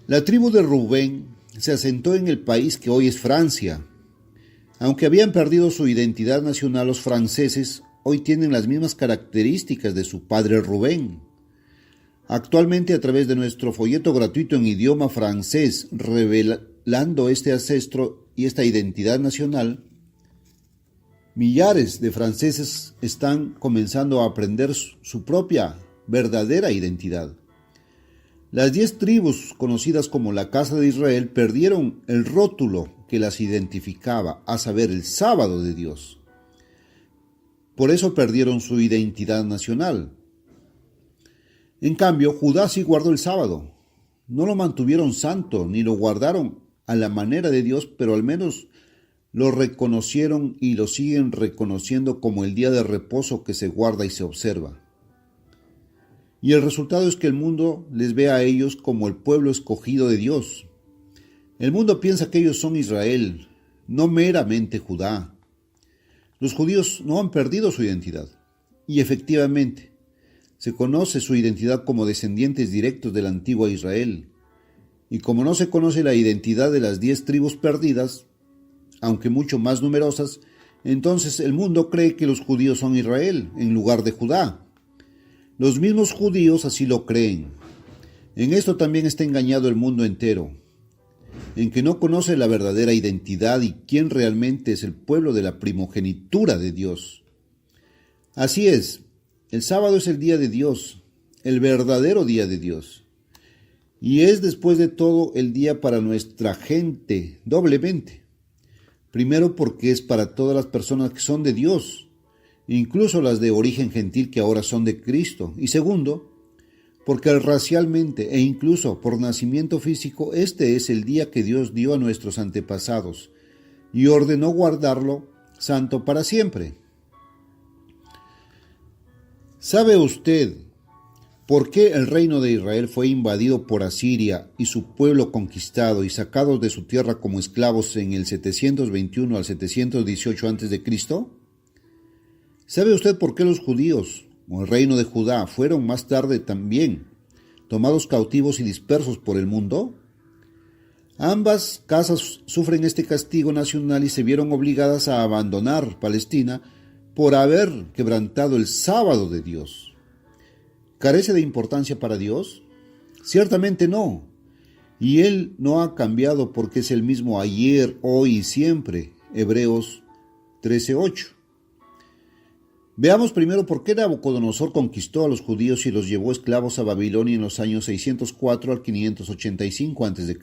S1: La tribu de Rubén se asentó en el país que hoy es Francia. Aunque habían perdido su identidad nacional, los franceses hoy tienen las mismas características de su padre Rubén. Actualmente, a través de nuestro folleto gratuito en idioma francés, revelando este ancestro y esta identidad nacional, millares de franceses están comenzando a aprender su propia, verdadera identidad. Las 10 tribus conocidas como la Casa de Israel perdieron el rótulo que las identificaba, a saber, el sábado de Dios. Por eso perdieron su identidad nacional. En cambio, Judá sí guardó el sábado. No lo mantuvieron santo, ni lo guardaron a la manera de Dios, pero al menos lo reconocieron y lo siguen reconociendo como el día de reposo que se guarda y se observa. Y el resultado es que el mundo les ve a ellos como el pueblo escogido de Dios. El mundo piensa que ellos son Israel, no meramente Judá. Los judíos no han perdido su identidad, y efectivamente, se conoce su identidad como descendientes directos de la antigua Israel. Y como no se conoce la identidad de las 10 tribus perdidas, aunque mucho más numerosas, entonces el mundo cree que los judíos son Israel en lugar de Judá. Los mismos judíos así lo creen. En esto también está engañado el mundo entero, en que no conoce la verdadera identidad y quién realmente es el pueblo de la primogenitura de Dios. Así es, el sábado es el día de Dios, el verdadero día de Dios. Y es después de todo el día para nuestra gente, doblemente. Primero porque es para todas las personas que son de Dios, incluso las de origen gentil que ahora son de Cristo. Y segundo, porque racialmente e incluso por nacimiento físico, este es el día que Dios dio a nuestros antepasados y ordenó guardarlo santo para siempre. ¿Sabe usted por qué el reino de Israel fue invadido por Asiria y su pueblo conquistado y sacados de su tierra como esclavos en el 721 al 718 a.C.? ¿Sabe usted por qué los judíos, o el reino de Judá, fueron más tarde también tomados cautivos y dispersos por el mundo? Ambas casas sufren este castigo nacional y se vieron obligadas a abandonar Palestina por haber quebrantado el sábado de Dios. ¿Carece de importancia para Dios? Ciertamente no. Y Él no ha cambiado porque es el mismo ayer, hoy y siempre. Hebreos 13:8. Veamos primero por qué Nabucodonosor conquistó a los judíos y los llevó esclavos a Babilonia en los años 604 al 585 a.C.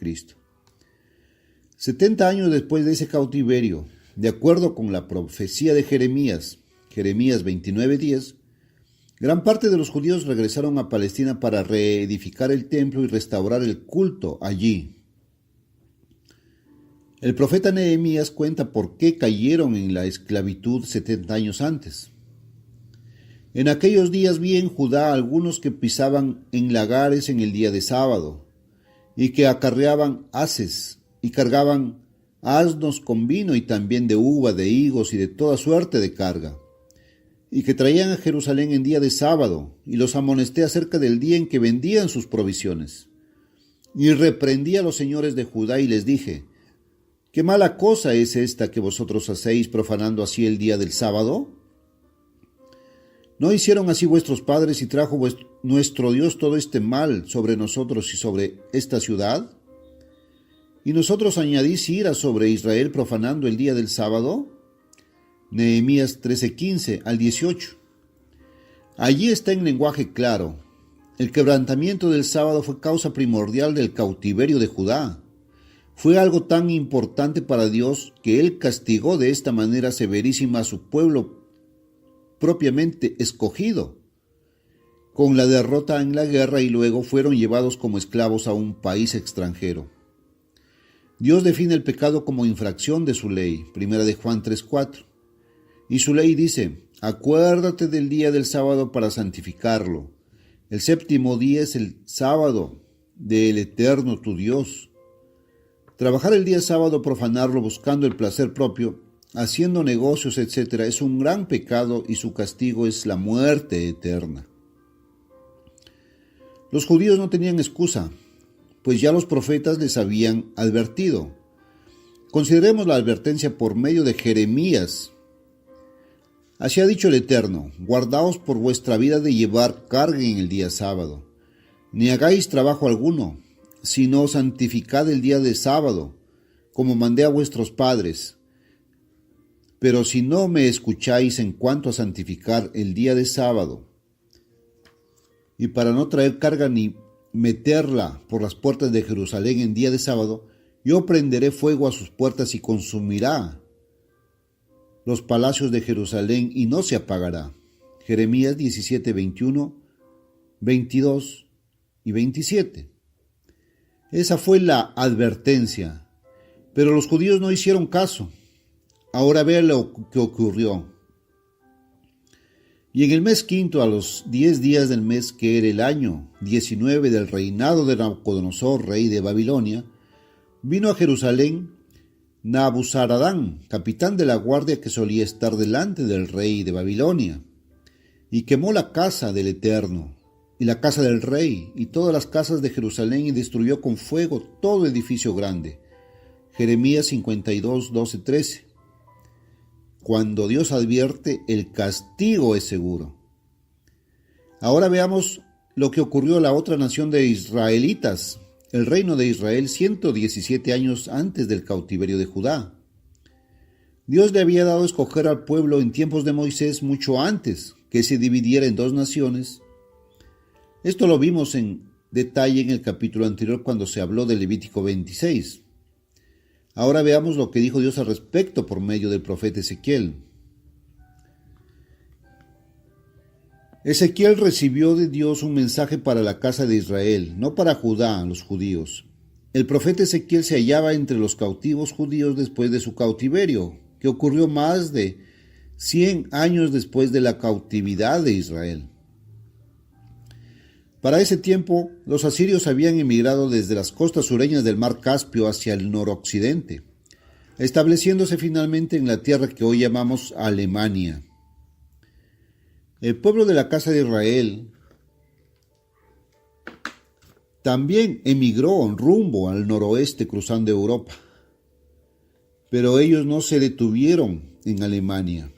S1: 70 años después de ese cautiverio, de acuerdo con la profecía de Jeremías 29:10, gran parte de los judíos regresaron a Palestina para reedificar el templo y restaurar el culto allí. El profeta Nehemías cuenta por qué cayeron en la esclavitud 70 años antes. En aquellos días vi en Judá algunos que pisaban en lagares en el día de sábado, y que acarreaban haces y cargaban asnos con vino y también de uva, de higos y de toda suerte de carga, y que traían a Jerusalén en día de sábado, y los amonesté acerca del día en que vendían sus provisiones. Y reprendí a los señores de Judá y les dije: ¿qué mala cosa es esta que vosotros hacéis, profanando así el día del sábado? ¿No hicieron así vuestros padres y trajo nuestro Dios todo este mal sobre nosotros y sobre esta ciudad? ¿Y nosotros añadís ira sobre Israel profanando el día del sábado? Nehemías 13:15 al 18. Allí está en lenguaje claro. El quebrantamiento del sábado fue causa primordial del cautiverio de Judá. Fue algo tan importante para Dios que Él castigó de esta manera severísima a su pueblo propiamente escogido, con la derrota en la guerra, y luego fueron llevados como esclavos a un país extranjero. Dios define el pecado como infracción de su ley, 1 de Juan 3:4. Y su ley dice: acuérdate del día del sábado para santificarlo. El séptimo día es el sábado del Eterno tu Dios. Trabajar el día sábado, profanarlo buscando el placer propio, haciendo negocios, etc., es un gran pecado y su castigo es la muerte eterna. Los judíos no tenían excusa, pues ya los profetas les habían advertido. Consideremos la advertencia por medio de Jeremías. Así ha dicho el Eterno: guardaos por vuestra vida de llevar carga en el día sábado. Ni hagáis trabajo alguno, sino santificad el día de sábado, como mandé a vuestros padres. Pero si no me escucháis en cuanto a santificar el día de sábado, y para no traer carga ni meterla por las puertas de Jerusalén en día de sábado, yo prenderé fuego a sus puertas y consumirá los palacios de Jerusalén y no se apagará. Jeremías 17, 21, 22 y 27. Esa fue la advertencia, pero los judíos no hicieron caso. Ahora vean lo que ocurrió. Y en el mes quinto, a los 10 días del mes, que era el año 19 del reinado de Nabucodonosor, rey de Babilonia, vino a Jerusalén Nabuzaradán, capitán de la guardia que solía estar delante del rey de Babilonia, y quemó la casa del Eterno, y la casa del rey, y todas las casas de Jerusalén, y destruyó con fuego todo edificio grande. Jeremías 52, 12, 13. Cuando Dios advierte, el castigo es seguro. Ahora veamos lo que ocurrió a la otra nación de israelitas, el reino de Israel, 117 años antes del cautiverio de Judá. Dios le había dado a escoger al pueblo en tiempos de Moisés mucho antes que se dividiera en dos naciones. Esto lo vimos en detalle en el capítulo anterior cuando se habló de Levítico 26. Ahora veamos lo que dijo Dios al respecto por medio del profeta Ezequiel. Ezequiel recibió de Dios un mensaje para la casa de Israel, no para Judá, los judíos. El profeta Ezequiel se hallaba entre los cautivos judíos después de su cautiverio, que ocurrió más de 100 años después de la cautividad de Israel. Para ese tiempo, los asirios habían emigrado desde las costas sureñas del mar Caspio hacia el noroccidente, estableciéndose finalmente en la tierra que hoy llamamos Alemania. El pueblo de la casa de Israel también emigró rumbo al noroeste cruzando Europa, pero ellos no se detuvieron en Alemania.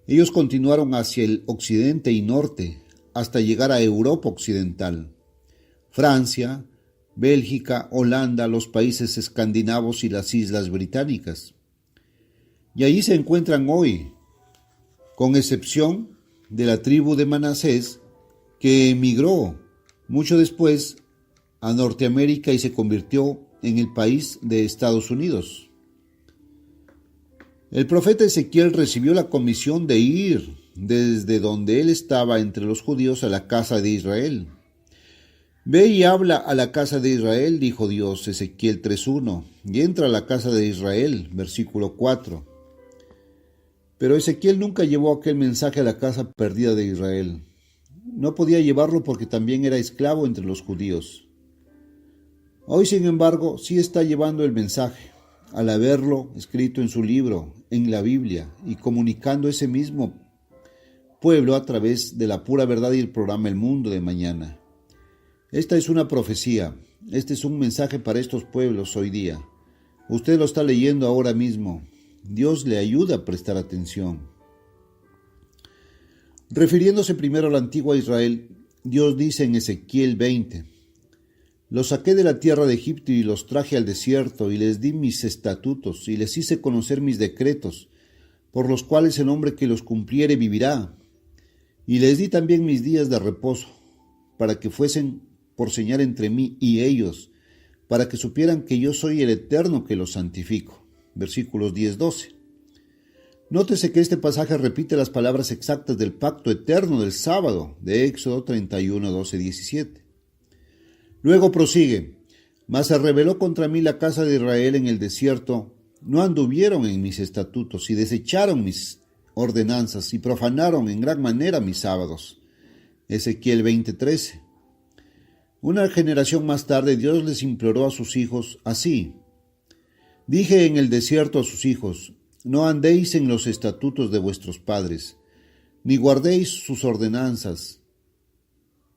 S1: Ellos continuaron hacia el occidente y norte, hasta llegar a Europa occidental, Francia, Bélgica, Holanda, los países escandinavos y las islas británicas. Y allí se encuentran hoy, con excepción de la tribu de Manasés, que emigró mucho después a Norteamérica y se convirtió en el país de Estados Unidos. El profeta Ezequiel recibió la comisión de ir desde donde él estaba entre los judíos a la casa de Israel. Ve y habla a la casa de Israel, dijo Dios, Ezequiel 3:1, y entra a la casa de Israel, versículo 4. Pero Ezequiel nunca llevó aquel mensaje a la casa perdida de Israel. No podía llevarlo porque también era esclavo entre los judíos. Hoy, sin embargo, sí está llevando el mensaje, al haberlo escrito en su libro, en la Biblia, y comunicando ese mismo pueblo a través de la pura verdad y el programa El Mundo de Mañana. Esta es una profecía, este es un mensaje para estos pueblos hoy día. Usted lo está leyendo ahora mismo. Dios le ayuda a prestar atención. Refiriéndose primero a la antigua Israel, Dios dice en Ezequiel 20, los saqué de la tierra de Egipto y los traje al desierto y les di mis estatutos y les hice conocer mis decretos, por los cuales el hombre que los cumpliere vivirá. Y les di también mis días de reposo, para que fuesen por señal entre mí y ellos, para que supieran que yo soy el Eterno que los santifico. Versículos 10-12. Nótese que este pasaje repite las palabras exactas del pacto eterno del sábado, de Éxodo 31, 12, 17. Luego prosigue, mas se rebeló contra mí la casa de Israel en el desierto, no anduvieron en mis estatutos y desecharon mis ordenanzas y profanaron en gran manera mis sábados. Ezequiel 20:13. Una generación más tarde Dios les imploró a sus hijos así. Dije en el desierto a sus hijos, no andéis en los estatutos de vuestros padres, ni guardéis sus ordenanzas,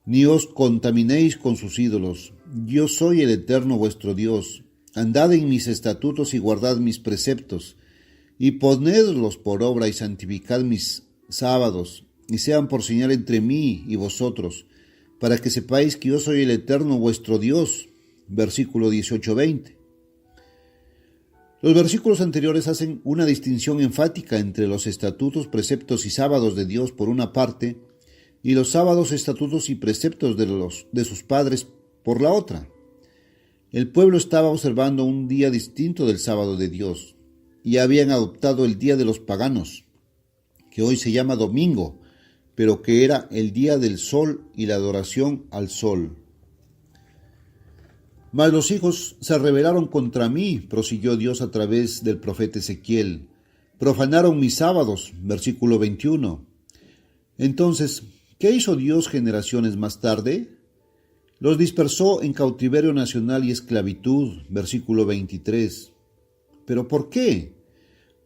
S1: ni os contaminéis con sus ídolos. Yo soy el Eterno vuestro Dios. Andad en mis estatutos y guardad mis preceptos, y ponedlos por obra y santificad mis sábados, y sean por señal entre mí y vosotros, para que sepáis que yo soy el Eterno vuestro Dios. Versículo 18-20. Los versículos anteriores hacen una distinción enfática entre los estatutos, preceptos y sábados de Dios por una parte, y los sábados, estatutos y preceptos de sus padres por la otra. El pueblo estaba observando un día distinto del sábado de Dios, y habían adoptado el día de los paganos, que hoy se llama domingo, pero que era el día del sol y la adoración al sol. Mas los hijos se rebelaron contra mí, prosiguió Dios a través del profeta Ezequiel. Profanaron mis sábados, versículo 21. Entonces, ¿qué hizo Dios generaciones más tarde? Los dispersó en cautiverio nacional y esclavitud, versículo 23. ¿Pero por qué?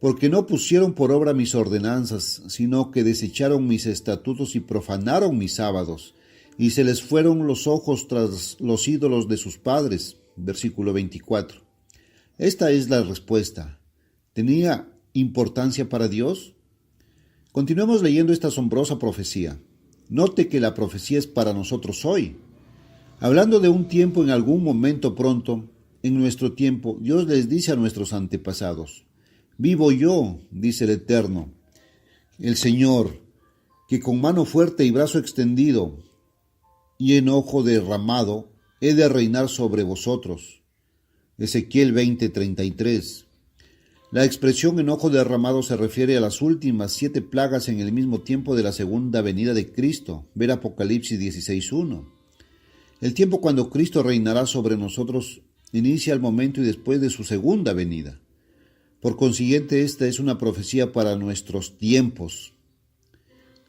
S1: Porque no pusieron por obra mis ordenanzas, sino que desecharon mis estatutos y profanaron mis sábados, y se les fueron los ojos tras los ídolos de sus padres. Versículo 24. Esta es la respuesta. ¿Tenía importancia para Dios? Continuemos leyendo esta asombrosa profecía. Note que la profecía es para nosotros hoy. Hablando de un tiempo en algún momento pronto, en nuestro tiempo, Dios les dice a nuestros antepasados: vivo yo, dice el Eterno, el Señor, que con mano fuerte y brazo extendido y enojo derramado he de reinar sobre vosotros. Ezequiel 20:33. La expresión enojo derramado se refiere a las últimas 7 plagas en el mismo tiempo de la segunda venida de Cristo. Ver Apocalipsis 16:1. El tiempo cuando Cristo reinará sobre nosotros inicia al momento y después de su segunda venida. Por consiguiente, esta es una profecía para nuestros tiempos.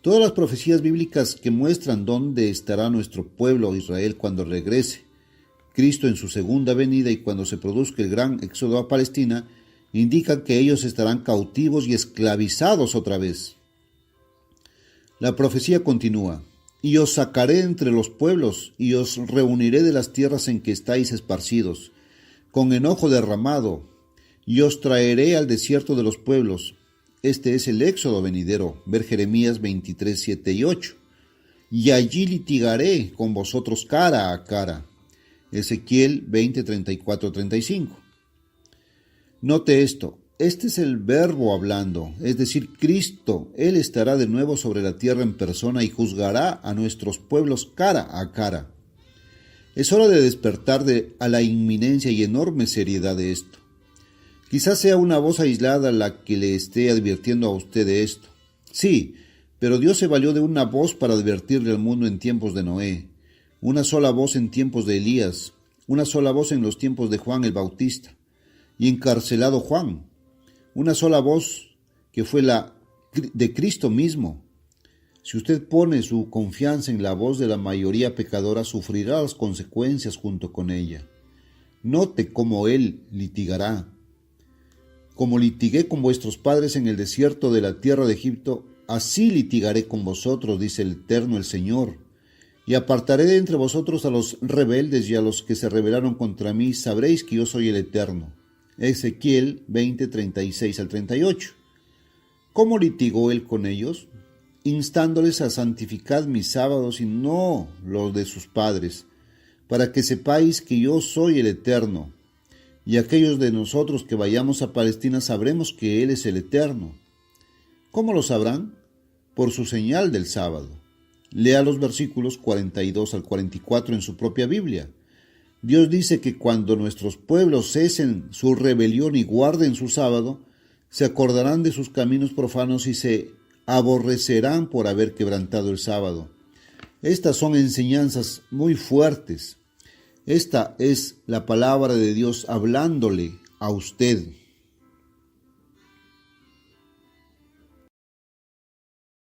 S1: Todas las profecías bíblicas que muestran dónde estará nuestro pueblo Israel cuando regrese Cristo en su segunda venida y cuando se produzca el gran éxodo a Palestina, indican que ellos estarán cautivos y esclavizados otra vez. La profecía continúa: y os sacaré entre los pueblos, y os reuniré de las tierras en que estáis esparcidos, con enojo derramado, y os traeré al desierto de los pueblos. Este es el éxodo venidero. Ver Jeremías 23:7 y 8. Y allí litigaré con vosotros cara a cara. Ezequiel 20:34-35. Note esto. Este es el Verbo hablando, es decir, Cristo. Él estará de nuevo sobre la tierra en persona y juzgará a nuestros pueblos cara a cara. Es hora de despertar a la inminencia y enorme seriedad de esto. Quizás sea una voz aislada la que le esté advirtiendo a usted de esto. Sí, pero Dios se valió de una voz para advertirle al mundo en tiempos de Noé, una sola voz en tiempos de Elías, una sola voz en los tiempos de Juan el Bautista y encarcelado Juan, una sola voz que fue la de Cristo mismo. Si usted pone su confianza en la voz de la mayoría pecadora, sufrirá las consecuencias junto con ella. Note cómo Él litigará. Como litigué con vuestros padres en el desierto de la tierra de Egipto, así litigaré con vosotros, dice el Eterno el Señor. Y apartaré de entre vosotros a los rebeldes y a los que se rebelaron contra mí, sabréis que yo soy el Eterno. Ezequiel 20:36-38. ¿Cómo litigó él con ellos? Instándoles a santificar mis sábados y no los de sus padres, para que sepáis que yo soy el Eterno. Y aquellos de nosotros que vayamos a Palestina sabremos que Él es el Eterno. ¿Cómo lo sabrán? Por su señal del sábado. Lea los versículos 42-44 en su propia Biblia. Dios dice que cuando nuestros pueblos cesen su rebelión y guarden su sábado, se acordarán de sus caminos profanos y se aborrecerán por haber quebrantado el sábado. Estas son enseñanzas muy fuertes. Esta es la palabra de Dios hablándole a usted.